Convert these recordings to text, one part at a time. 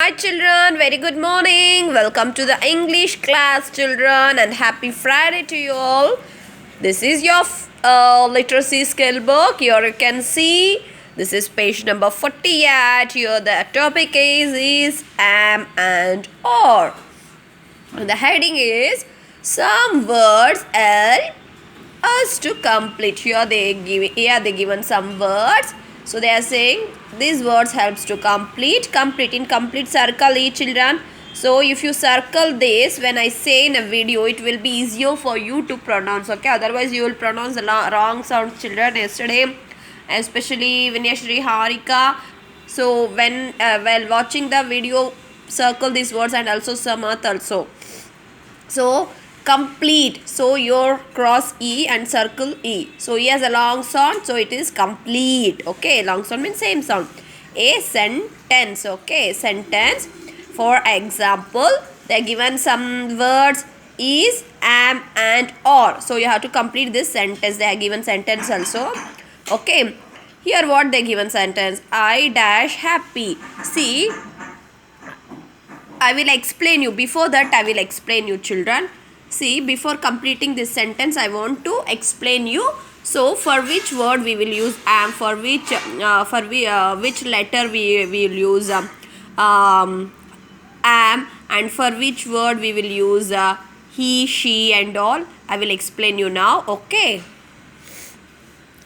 Hi children, very good morning. Welcome to the English class children and happy Friday to you all. This is your literacy skill book. Here you can see this is page number 48. Here the topic is am and or. And the heading is some words help us to complete. Here they given some words. So they are saying these words helps to complete in complete circle children. So if you circle this when I say in a video, it will be easier for you to pronounce, okay? Otherwise you will pronounce the wrong sounds children. Yesterday especially Vinyashri, Harika, so when while watching the video, circle these words and also Samath also. So complete, so your cross E and circle E. So E has a long sound, so it is complete, okay? Long sound means same sound. A sentence, okay? Sentence. For example, they are given some words is, am and or. So you have to complete this sentence. They are given sentence also, okay? Here what they given sentence, I dash happy. See, I will explain you. Before that, I will explain you children. See, before completing this sentence, I want to explain you. So, for which word we will use am, for which letter we will use am, and for which word we will use he, she and all. I will explain you now, okay?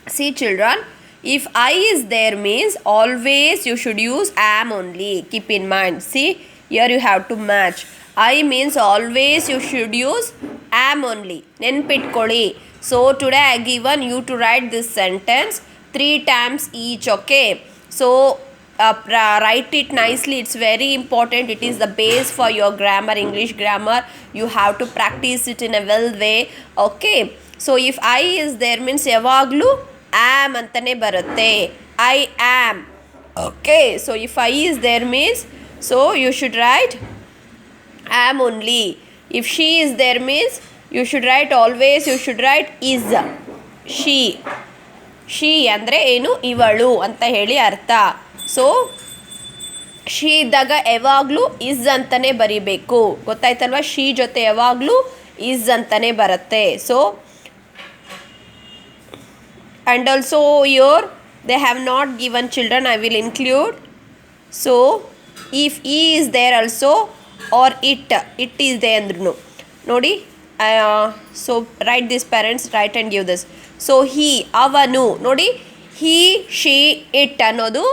See children, if I is there means always you should use am only. Keep in mind. See, here you have to match. I means always you should use am only. Nenpitkoli. So today I given you to write this sentence 3 times each, okay? So write it nicely. It's very important. It is the base for your grammar, English grammar. You have to practice it in a well way, okay? So if I is there means yavaglu am antane barutte. I am, okay? So if I is there means, so you should write am only. If she is there means you should write always, you should write is. She ಅಂದರೆ ಏನು, ಇವಳು ಅಂತ ಹೇಳಿ ಅರ್ಥ. So she ಇದ್ದಾಗ ಯಾವಾಗಲೂ is ಅಂತಲೇ ಬರಿಬೇಕು, ಗೊತ್ತಾಯ್ತಲ್ವ? ಶಿ ಜೊತೆ ಯಾವಾಗಲೂ ಇಸ್ ಅಂತಲೇ ಬರುತ್ತೆ. So and also here they have not given children, I will include. So if e is there also or it is there andru nodi. So write this parents, write and give this. So he, avanu nodi, he, she, it ಅನ್ನೋದು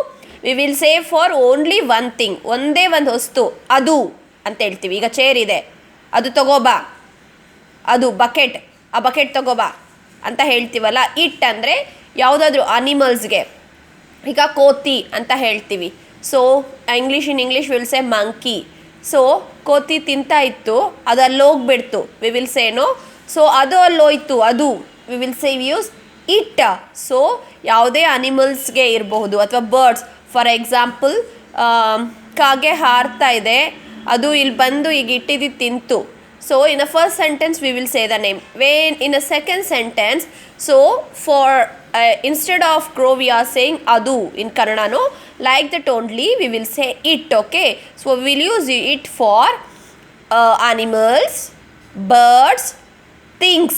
we will say for only one thing. ಒಂದೇ ಒಂದು ವಸ್ತು, ಅದು ಅಂತ ಹೇಳ್ತೀವಿ. ಈಗ chair ಇದೆ, ಅದು ತಗೋಬಾ, ಅದು ಬಕೆಟ್, ಆ ಬಕೆಟ್ ತಗೋಬಾ ಅಂತ ಹೇಳ್ತೀವಲ್ಲ. ಇಟ್ ಅಂದರೆ ಯಾವುದಾದ್ರೂ ಅನಿಮಲ್ಸ್ಗೆ, ಈಗ ಕೋತಿ ಅಂತ ಹೇಳ್ತೀವಿ. So in English will say monkey. So ಕೋತಿ ತಿಂತಾ ಇತ್ತು, ಅದು ಅಲ್ಲಿ ಹೋಗ್ಬಿಡ್ತು, we will say no. So ಅದು ಅಲ್ಲೋಯ್ತು, ಅದು we will say use it. So ಯಾವುದೇ ಅನಿಮಲ್ಸ್ಗೆ ಇರಬಹುದು ಅಥವಾ ಬರ್ಡ್ಸ್. ಫಾರ್ ಎಕ್ಸಾಂಪಲ್ ಕಾಗೆ ಹಾರ್ತಾ ಇದೆ, ಅದು ಇಲ್ಲಿ ಬಂದು ಈಗ ಇಟ್ಟಿದ್ದು ತಿಂತು. So in the first sentence we will say the name. When in the second sentence, so for instead of crow we are saying adu in Kannada, no? Like that only we will say it, okay? So we will use it for animals, birds, things,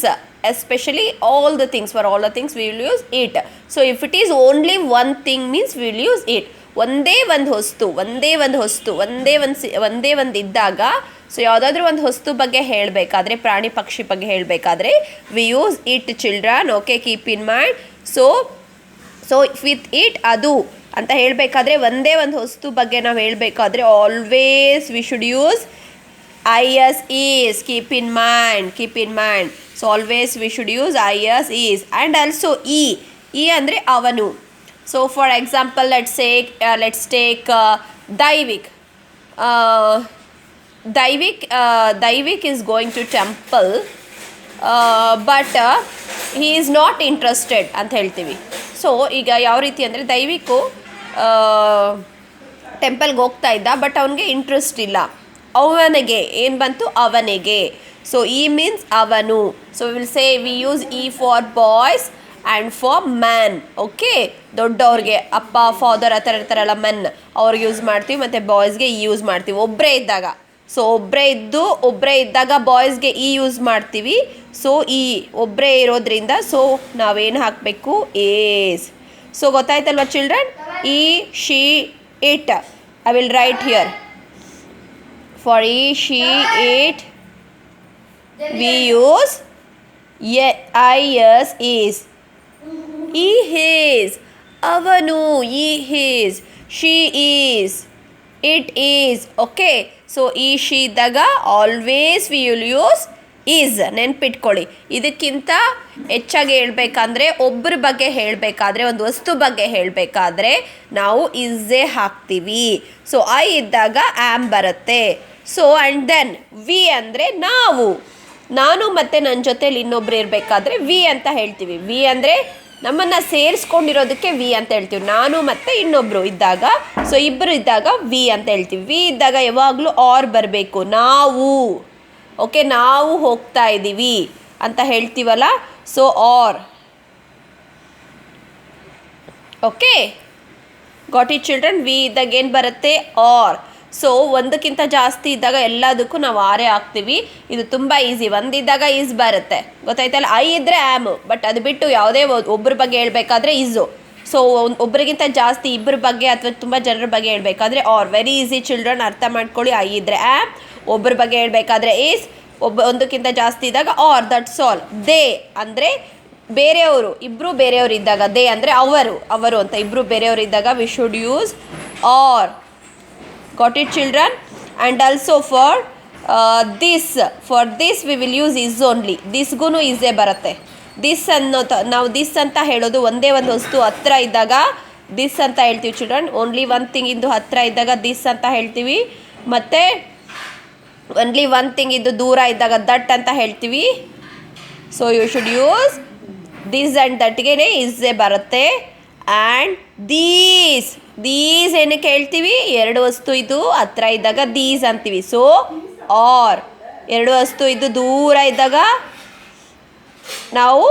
especially all the things. For all the things we will use it. So if it is only one thing means we will use it. ಒಂದೇ ಒಂದು ವಸ್ತು, ಒಂದೇ ಒಂದು ಇದ್ದಾಗ, so ಯಾವುದಾದ್ರೂ ಒಂದು ವಸ್ತು ಬಗ್ಗೆ ಹೇಳಬೇಕಾದ್ರೆ, ಪ್ರಾಣಿ ಪಕ್ಷಿ ಬಗ್ಗೆ ಹೇಳಬೇಕಾದ್ರೆ we use it children, okay? Keep in mind. So with it, ಅದು ಅಂತ ಹೇಳಬೇಕಾದ್ರೆ, ಒಂದೇ ಒಂದು ವಸ್ತು ಬಗ್ಗೆ ನಾವು ಹೇಳಬೇಕಾದ್ರೆ always we should use I S is. Keep in mind. So always we should use I S is. And also ಇ ಅಂದರೆ ಅವನು. So for example, let's take Daivik. Daivik is going to temple, but he is not interested ಅಂತ ಹೇಳ್ತೀವಿ. So ಈಗ ಯಾವ ರೀತಿ ಅಂದರೆ, ದೈವಿಕು ಟೆಂಪಲ್ಗೆ ಹೋಗ್ತಾ ಇದ್ದ, ಬಟ್ ಅವನಿಗೆ ಇಂಟ್ರೆಸ್ಟ್ ಇಲ್ಲ. ಅವನಿಗೆ ಏನು ಬಂತು, ಅವನಿಗೆ. ಸೊ ಈ ಮೀನ್ಸ್ ಅವನು. So we will say we use he for boys and for man. Okay, ದೊಡ್ಡವ್ರಿಗೆ ಅಪ್ಪ, ಫಾದರ್ ಆ ಥರ ಇರ್ತಾರಲ್ಲ ಮೆನ್, ಅವ್ರಿಗೆ ಯೂಸ್ ಮಾಡ್ತೀವಿ. ಮತ್ತು ಬಾಯ್ಸ್ಗೆ ಈ ಯೂಸ್ ಮಾಡ್ತೀವಿ ಒಬ್ಬರೇ ಇದ್ದಾಗ. ಸೊ ಒಬ್ಬರೇ ಇದ್ದಾಗ ಬಾಯ್ಸ್ಗೆ ಈ ಯೂಸ್ ಮಾಡ್ತೀವಿ. ಸೊ ಈ ಒಬ್ಬರೇ ಇರೋದ್ರಿಂದ ಸೊ ನಾವೇನು ಹಾಕಬೇಕು, ಏಸ್. ಸೊ ಗೊತ್ತಾಯ್ತಲ್ವ children? He, she, it. I will write here. For he, she, it we use is, is. He is, avanu, he is. She is, it is. Okay, so he, she ಇದ್ದಾಗ always we will use is. ನೆನ್ಪಿಟ್ಕೊಳ್ಳಿ. ಇದಕ್ಕಿಂತ ಹೆಚ್ಚಾಗಿ ಹೇಳಬೇಕಂದ್ರೆ, ಒಬ್ಬರ ಬಗ್ಗೆ ಹೇಳಬೇಕಾದ್ರೆ, ಒಂದು ವಸ್ತು ಬಗ್ಗೆ ಹೇಳಬೇಕಾದ್ರೆ ನಾವು ಇಸ್ಸೇ ಹಾಕ್ತೀವಿ. ಸೊ ಐ ಇದ್ದಾಗ ಆಮ್ ಬರುತ್ತೆ. ಸೊ ಆ್ಯಂಡ್ ದೆನ್ ವಿ ಅಂದರೆ ನಾನು ಮತ್ತು ನನ್ನ ಜೊತೇಲಿ ಇನ್ನೊಬ್ರು ಇರಬೇಕಾದ್ರೆ ವಿ ಅಂತ ಹೇಳ್ತೀವಿ. ವಿ ಅಂದರೆ ನಮ್ಮನ್ನು ಸೇರಿಸ್ಕೊಂಡಿರೋದಕ್ಕೆ ವಿ ಅಂತ ಹೇಳ್ತೀವಿ. ನಾನು ಮತ್ತು ಇನ್ನೊಬ್ಬರು ಇದ್ದಾಗ, ಸೊ ಇಬ್ಬರು ಇದ್ದಾಗ ವಿ ಅಂತ ಹೇಳ್ತೀವಿ. ವಿ ಇದ್ದಾಗ ಯಾವಾಗಲೂ ಆರ್ ಬರಬೇಕು. ನಾವು, ಓಕೆ, ನಾವು ಹೋಗ್ತಾ ಇದ್ದೀವಿ ಅಂತ ಹೇಳ್ತೀವಲ್ಲ, so are. Okay, got it children? We ಇದ್ದಾಗ ಏನು ಬರುತ್ತೆ? ಆರ್. ಸೊ ಒಂದಕ್ಕಿಂತ ಜಾಸ್ತಿ ಇದ್ದಾಗ ಎಲ್ಲದಕ್ಕೂ ನಾವು ಆರೇ ಹಾಕ್ತೀವಿ. ಇದು ತುಂಬ ಈಸಿ. ಒಂದಿದ್ದಾಗ ಈಸ್ ಬರುತ್ತೆ, ಗೊತ್ತಾಯ್ತಲ್ಲ? ಐ ಇದ್ದರೆ ಆ್ಯಮ್, ಬಟ್ ಅದು ಬಿಟ್ಟು ಯಾವುದೇ ಒಬ್ಬರ ಬಗ್ಗೆ ಹೇಳಬೇಕಾದ್ರೆ ಈಸು. ಸೊ ಒಬ್ಬರಿಗಿಂತ ಜಾಸ್ತಿ ಇಬ್ಬರ ಬಗ್ಗೆ ಅಥವಾ ತುಂಬ ಜನರ ಬಗ್ಗೆ ಹೇಳಬೇಕಾದ್ರೆ ಆರ್. ವೆರಿ ಈಸಿ ಚಿಲ್ಡ್ರನ್, ಅರ್ಥ ಮಾಡ್ಕೊಳ್ಳಿ. ಐ ಇದ್ದರೆ ಆ್ಯಮ್, ಒಬ್ಬರ ಬಗ್ಗೆ ಹೇಳಬೇಕಾದ್ರೆ ಈಸ್, ಒಂದಕ್ಕಿಂತ ಜಾಸ್ತಿ ಇದ್ದಾಗ ಆರ್. That's all. ದೇ ಅಂದರೆ ಬೇರೆಯವರು, ಇಬ್ಬರು ಬೇರೆಯವರು ಇದ್ದಾಗ, ದೇ ಅಂದರೆ ಅವರು ಅಂತ ಇಬ್ಬರು ಬೇರೆಯವರು ಇದ್ದಾಗ we should use are. Got it children? And also for this we will use is only. Thisಗೂ ಈಸೇ ಬರುತ್ತೆ. ದಿಸ್ ನಾವು ದಿಸ್ ಅಂತ ಹೇಳೋದು ಒಂದೇ ಒಂದು ವಸ್ತು ಹತ್ರ ಇದ್ದಾಗ ದಿಸ್ ಅಂತ ಹೇಳ್ತೀವಿ ಚಿಲ್ಡ್ರನ್. ಓನ್ಲಿ ಒನ್ ಥಿಂಗ್ ಇಂದು ಹತ್ರ ಇದ್ದಾಗ ದಿಸ್ ಅಂತ ಹೇಳ್ತೀವಿ. ಮತ್ತು ಓನ್ಲಿ ಒನ್ ಥಿಂಗ್ ಇದು ದೂರ ಇದ್ದಾಗ ದಟ್ ಅಂತ ಹೇಳ್ತೀವಿ. So you should use this and ದಟ್ಗೆ ಈಸೇ ಬರುತ್ತೆ. ಆ್ಯಂಡ್ ದೀಸ್ ಏನಕ್ಕೆ ಹೇಳ್ತೀವಿ? ಎರಡು ವಸ್ತು ಇದು ಹತ್ರ ಇದ್ದಾಗ ದೀಸ್ ಅಂತೀವಿ. So are. ಎರಡು ವಸ್ತು ಇದು ದೂರ ಇದ್ದಾಗ ನಾವು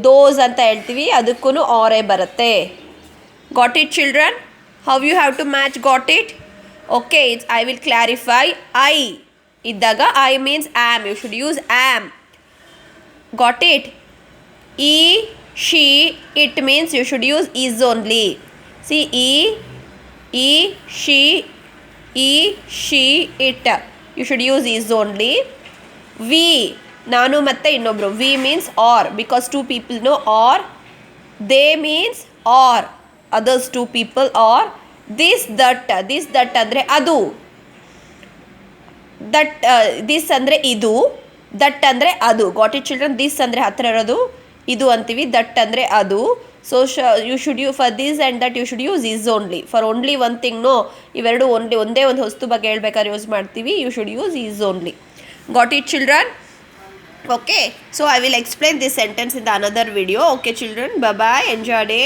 ದೋಸ್ ಅಂತ ಹೇಳ್ತೀವಿ. ಅದಕ್ಕೂ ಆರೇ ಬರುತ್ತೆ. Got it children? How you have to match got it? Okay, I will clarify. I ಇದ್ದಾಗ I means am. You should use am. Got it? He, she, it means you should use is only. See, she, it. You should use is only. We, ನಾನು ಮತ್ತು ಇನ್ನೊಬ್ರು. We means or, because two people know or. They means or, others two people or. This, that ಅಂದರೆ ಅದು. That, this ಅಂದರೆ ಇದು, that ಅಂದರೆ ಅದು. Got it children? This ಅಂದರೆ ಹತ್ತಿರ ಇರೋದು, ಇದು ಅಂತೀವಿ. ದಟ್ ಅಂದರೆ ಅದು. So you should you for this and that you should use is only. For only one thing no, ಇವೆರಡು ಒಂದೇ ಒಂದು ವಸ್ತು ಬಗ್ಗೆ ಹೇಳ್ಬೇಕಾದ್ರೆ ಯೂಸ್ ಮಾಡ್ತೀವಿ. You should use is only. Got it children? Okay, so I will explain this sentence in the another video. Okay children, bye bye, enjoy day.